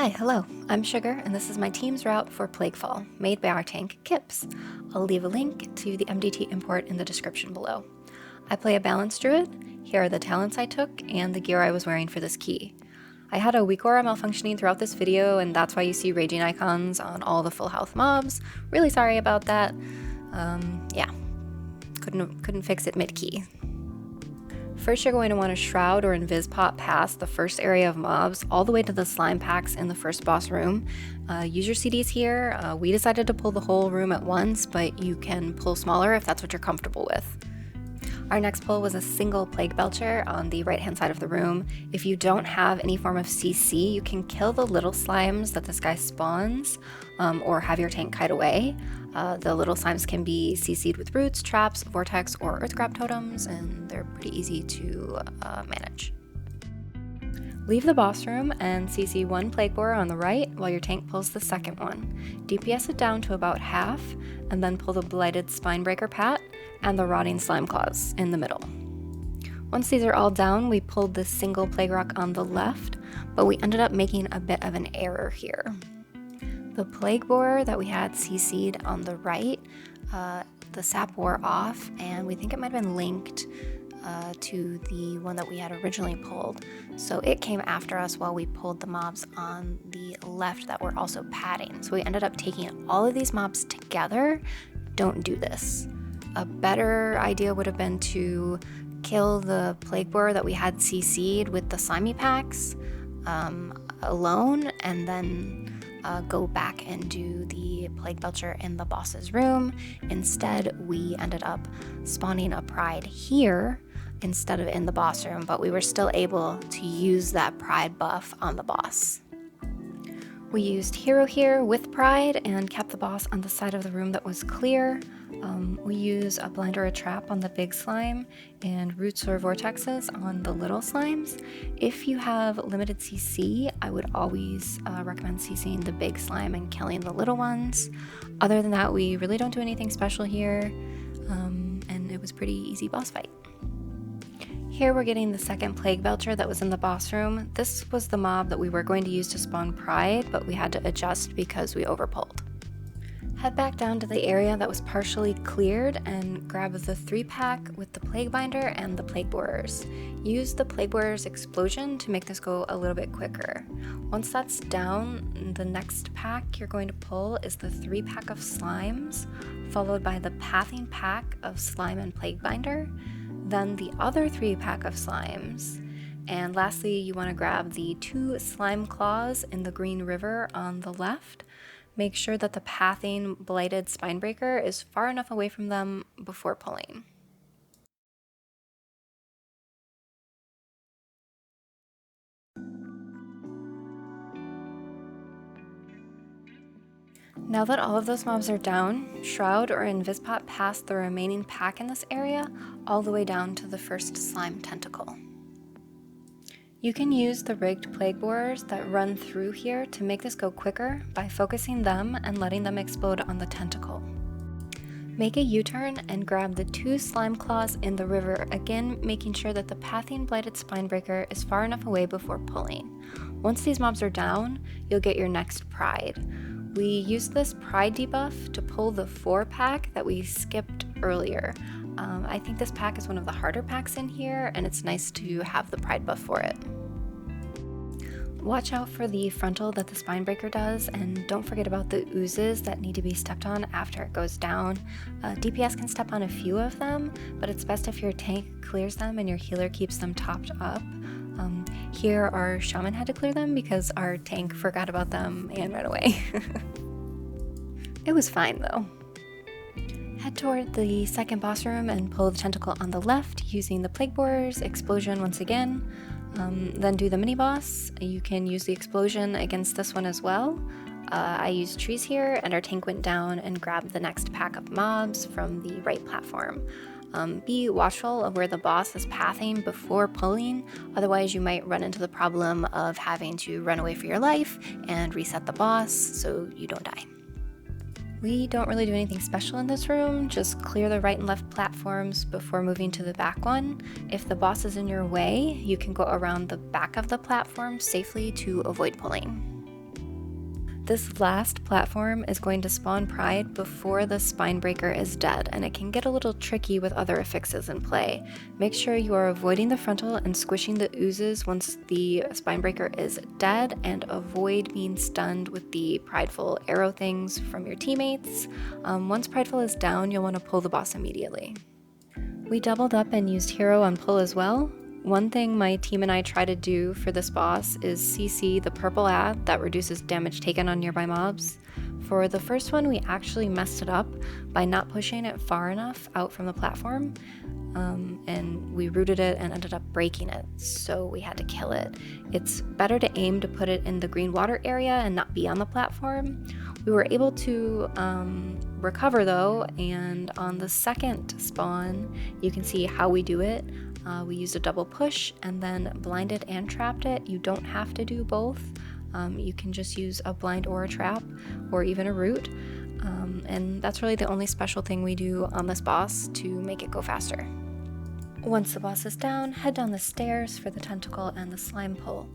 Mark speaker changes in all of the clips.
Speaker 1: Hello, I'm Sugar, and this is my team's route for Plaguefall, made by our tank, Kips. I'll leave a link to the MDT import in the description below. I play a balanced druid. Here are the talents I took, and the gear I was wearing for this key. I had a weak aura malfunctioning throughout this video, and that's why you see raging icons on all the full health mobs. Really sorry about that. Yeah, couldn't fix it mid-key. First, you're going to want to Shroud or Invis pop past the first area of mobs all the way to the slime packs in the first boss room. Use your CDs here. We decided to pull the whole room at once, but you can pull smaller if that's what you're comfortable with. Our next pull was a single Plague Belcher on the right hand side of the room. If you don't have any form of CC, you can kill the little slimes that this guy spawns, or have your tank kite away. The little slimes can be CC'd with roots, traps, vortex, or earth grab totems, and they're pretty easy to manage. Leave the boss room and CC one Plague Borer on the right while your tank pulls the second one. DPS it down to about half, and then pull the Blighted Spinebreaker Pat and the Rotting Slime Claws in the middle. Once these are all down, we pulled the single Plague Rock on the left, but we ended up making a bit of an error here. The Plague Borer that we had CC'd on the right, the sap wore off, and we think it might have been linked to the one that we had originally pulled. So it came after us while we pulled the mobs on the left that were also padding. So we ended up taking all of these mobs together. Don't do this. A better idea would have been to kill the Plague Borer that we had CC'd with the slimy packs alone, and then go back and do the Plague Belcher in the boss's room. Instead, we ended up spawning a Pride here instead of in the boss room, but we were still able to use that Pride buff on the boss. We used Hero here with Pride and kept the boss on the side of the room that was clear. We use a blind or a trap on the big slime and roots or vortexes on the little slimes. If you have limited CC, I would always recommend CCing the big slime and killing the little ones. Other than that, we really don't do anything special here, and it was pretty easy boss fight. Here we're getting the second Plague Belcher that was in the boss room. This was the mob that we were going to use to spawn Pride, but we had to adjust because we overpulled. Head back down to the area that was partially cleared and grab the 3-pack with the Plague Binder and the Plague Borers. Use the Plague Borers explosion to make this go a little bit quicker. Once that's down, the next pack you're going to pull is the 3-pack of slimes, followed by the pathing pack of slime and Plague Binder, then the other 3-pack of slimes, and lastly you want to grab the 2 slime claws in the green river on the left. Make sure that the pathing Blighted Spinebreaker is far enough away from them before pulling. Now that all of those mobs are down, Shroud or Invispot past the remaining pack in this area all the way down to the first slime tentacle. You can use the rigged Plague Borers that run through here to make this go quicker by focusing them and letting them explode on the tentacle. Make a U-turn and grab the 2 slime claws in the river, again making sure that the pathing Blighted Spinebreaker is far enough away before pulling. Once these mobs are down, you'll get your next Pride. We used this Pride debuff to pull the 4-pack that we skipped earlier. I think this pack is one of the harder packs in here, and it's nice to have the Pride buff for it. Watch out for the frontal that the Spinebreaker does, and don't forget about the oozes that need to be stepped on after it goes down. DPS can step on a few of them, but it's best if your tank clears them and your healer keeps them topped up. Here our shaman had to clear them because our tank forgot about them and ran away. It was fine though. Head toward the second boss room and pull the tentacle on the left using the Plague Borers, explosion once again. Then do the mini boss. You can use the explosion against this one as well. I used trees here, and our tank went down and grabbed the next pack of mobs from the right platform. Be watchful of where the boss is pathing before pulling, otherwise you might run into the problem of having to run away for your life and reset the boss so you don't die. We don't really do anything special in this room, just clear the right and left platforms before moving to the back one. If the boss is in your way, you can go around the back of the platform safely to avoid pulling. This last platform is going to spawn Pride before the Spinebreaker is dead, and it can get a little tricky with other affixes in play. Make sure you are avoiding the frontal and squishing the oozes once the Spinebreaker is dead, and avoid being stunned with the Prideful arrow things from your teammates. Once Prideful is down, you'll want to pull the boss immediately. We doubled up and used hero on pull as well. One thing my team and I try to do for this boss is CC the purple ad that reduces damage taken on nearby mobs. For the first one, we actually messed it up by not pushing it far enough out from the platform, and we rooted it and ended up breaking it, so we had to kill it. It's better to aim to put it in the green water area and not be on the platform. We were able to recover though, and on the second spawn, you can see how we do it. We used a double push and then blinded and trapped it. You don't have to do both. You can just use a blind or a trap, or even a root. And that's really the only special thing we do on this boss to make it go faster. Once the boss is down, head down the stairs for the tentacle and the slime pull,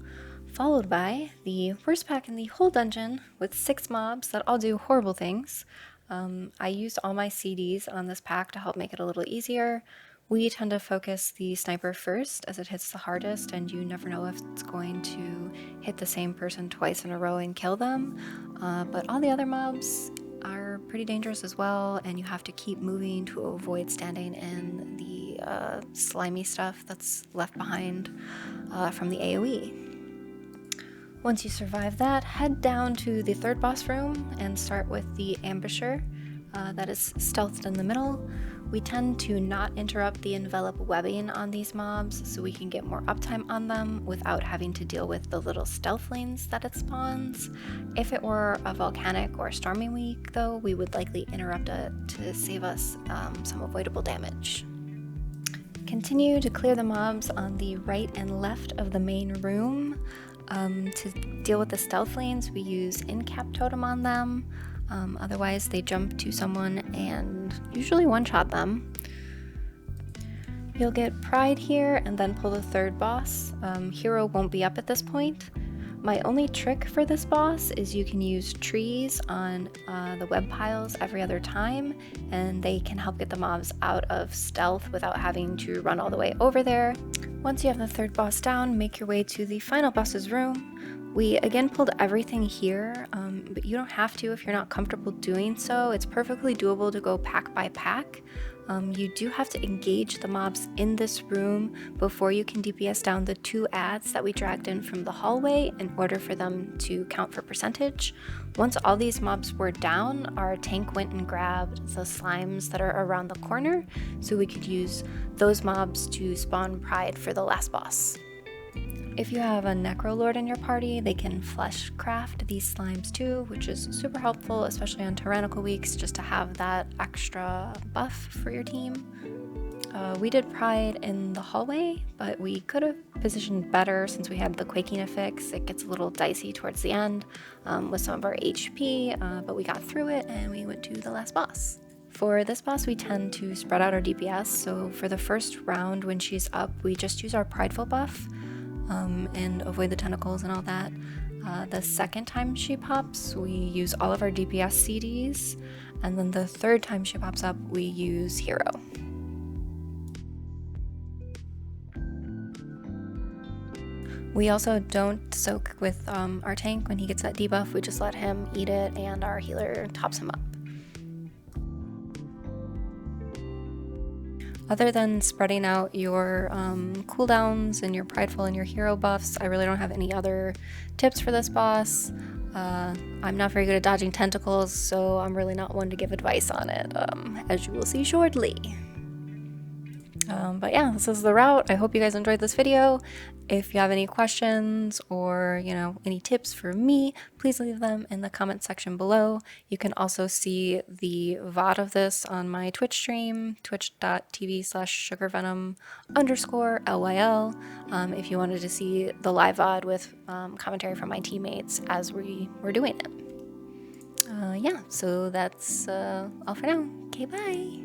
Speaker 1: followed by the worst pack in the whole dungeon with 6 mobs that all do horrible things. I used all my CDs on this pack to help make it a little easier. We tend to focus the sniper first as it hits the hardest, and you never know if it's going to hit the same person twice in a row and kill them. But all the other mobs are pretty dangerous as well, and you have to keep moving to avoid standing in the slimy stuff that's left behind from the AoE. Once you survive that, head down to the third boss room and start with the ambusher that is stealthed in the middle. We tend to not interrupt the envelop webbing on these mobs so we can get more uptime on them without having to deal with the little stealthlings that it spawns. If it were a volcanic or storming week though, we would likely interrupt it to save us some avoidable damage. Continue to clear the mobs on the right and left of the main room. To deal with the stealthlings, we use in-cap totem on them. Otherwise they jump to someone and usually one-shot them. You'll get Pride here and then pull the third boss. Hero won't be up at this point. My only trick for this boss is you can use trees on the web piles every other time, and they can help get the mobs out of stealth without having to run all the way over there. Once you have the third boss down, make your way to the final boss's room. We again pulled everything here, but you don't have to if you're not comfortable doing so. It's perfectly doable to go pack by pack. You do have to engage the mobs in this room before you can DPS down the 2 ads that we dragged in from the hallway in order for them to count for percentage. Once all these mobs were down, our tank went and grabbed the slimes that are around the corner, so we could use those mobs to spawn Pride for the last boss. If you have a Necrolord in your party, they can flesh craft these slimes too, which is super helpful, especially on Tyrannical weeks, just to have that extra buff for your team. We did Pride in the hallway, but we could have positioned better since we had the Quaking affix. It gets a little dicey towards the end with some of our HP, but we got through it and we went to the last boss. For this boss, we tend to spread out our DPS, so for the first round when she's up, we just use our Prideful buff. And avoid the tentacles and all that. The second time she pops, we use all of our DPS CDs, and then the third time she pops up, we use hero. We also don't soak with our tank when he gets that debuff. We just let him eat it, and our healer tops him up. Other than spreading out your cooldowns and your Prideful and your hero buffs, I really don't have any other tips for this boss. I'm not very good at dodging tentacles, so I'm really not one to give advice on it, as you will see shortly. But yeah, this is the route. I hope you guys enjoyed this video. If you have any questions or, any tips for me, please leave them in the comment section below. You can also see the VOD of this on my Twitch stream, twitch.tv/sugarvenom_LYL, if you wanted to see the live VOD with commentary from my teammates as we were doing it. Yeah, so that's all for now. Okay, bye!